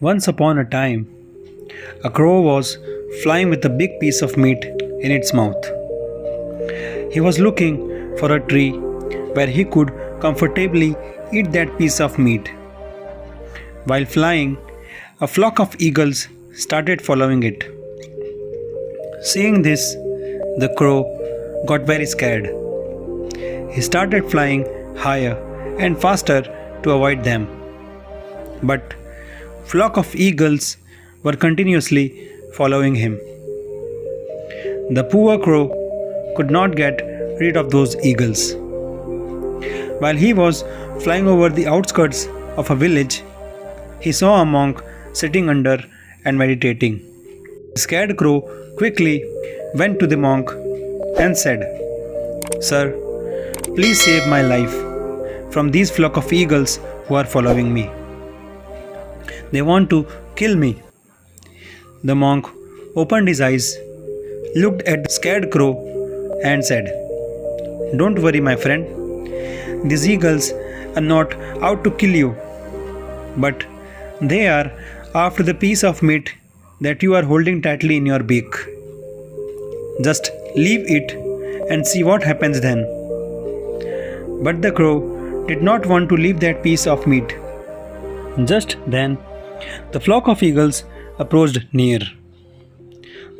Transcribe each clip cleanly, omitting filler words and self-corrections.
Once upon a time, a crow was flying with a big piece of meat in its mouth. He was looking for a tree where he could comfortably eat that piece of meat. While flying, a flock of eagles started following it. Seeing this, the crow got very scared. He started flying higher and faster to avoid them. But flock of eagles were continuously following him. The poor crow could not get rid of those eagles. While he was flying over the outskirts of a village, he saw a monk sitting under and meditating. The scared crow quickly went to the monk and said, "Sir, please save my life from these flock of eagles who are following me. They want to kill me." The monk opened his eyes, looked at the scared crow, and said, "Don't worry, my friend. These eagles are not out to kill you, but they are after the piece of meat that you are holding tightly in your beak. Just leave it and see what happens then." But the crow did not want to leave that piece of meat. Just then, the flock of eagles approached near.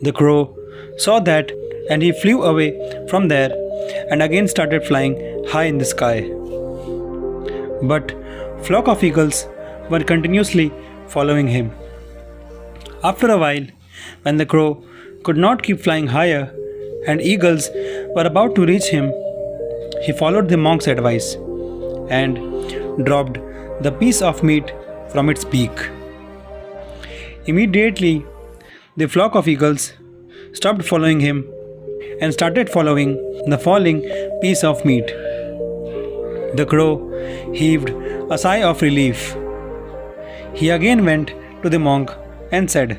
The crow saw that and he flew away from there and again started flying high in the sky. But flock of eagles were continuously following him. After a while, when the crow could not keep flying higher and eagles were about to reach him, he followed the monk's advice and dropped the piece of meat from its beak. Immediately, the flock of eagles stopped following him and started following the falling piece of meat. The crow heaved a sigh of relief. He again went to the monk and said,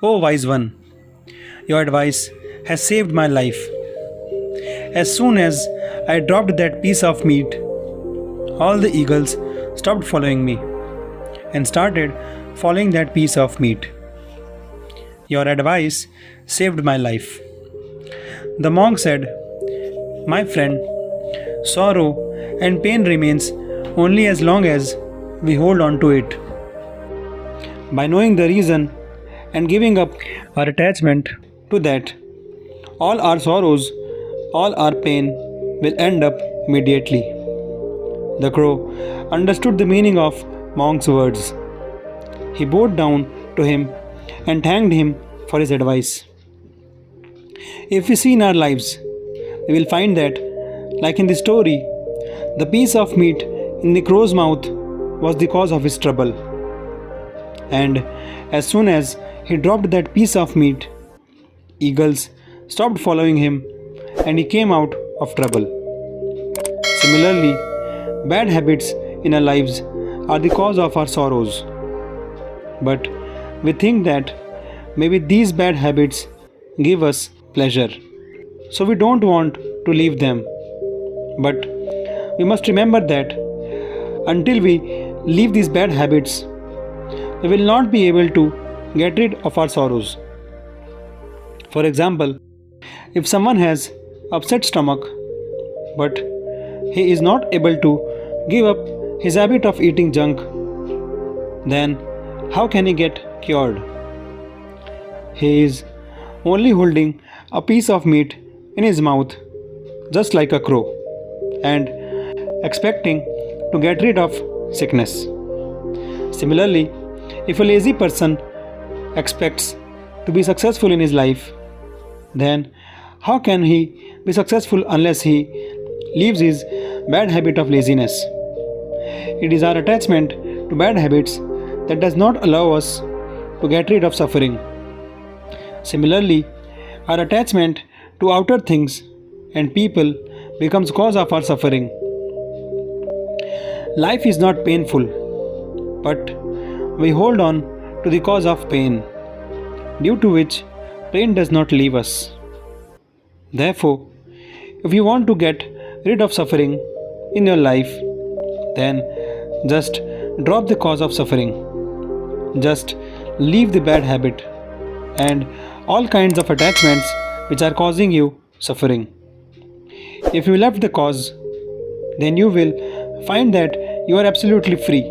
"Oh wise one, your advice has saved my life. As soon as I dropped that piece of meat, all the eagles stopped following me and started following that piece of meat. Your advice saved my life." The monk said, "My friend, sorrow and pain remains only as long as we hold on to it. By knowing the reason and giving up our attachment to that, all our sorrows, all our pain will end up immediately." The crow understood the meaning of monk's words. He bowed down to him and thanked him for his advice. If we see in our lives, we will find that, like in the story, the piece of meat in the crow's mouth was the cause of his trouble. And as soon as he dropped that piece of meat, eagles stopped following him and he came out of trouble. Similarly, bad habits in our lives are the cause of our sorrows. But we think that maybe these bad habits give us pleasure, so we don't want to leave them. But we must remember that until we leave these bad habits, we will not be able to get rid of our sorrows. For example, if someone has upset stomach, but he is not able to give up his habit of eating junk, then how can he get cured? He is only holding a piece of meat in his mouth, just like a crow, and expecting to get rid of sickness. Similarly, if a lazy person expects to be successful in his life, then how can he be successful unless he leaves his bad habit of laziness? It is our attachment to bad habits that does not allow us to get rid of suffering. Similarly, our attachment to outer things and people becomes cause of our suffering. Life is not painful, but we hold on to the cause of pain, due to which pain does not leave us. Therefore, if you want to get rid of suffering in your life, then just drop the cause of suffering. Just leave the bad habit and all kinds of attachments which are causing you suffering. If you left the cause, then you will find that you are absolutely free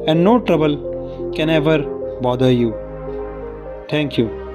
and no trouble can ever bother you. Thank you.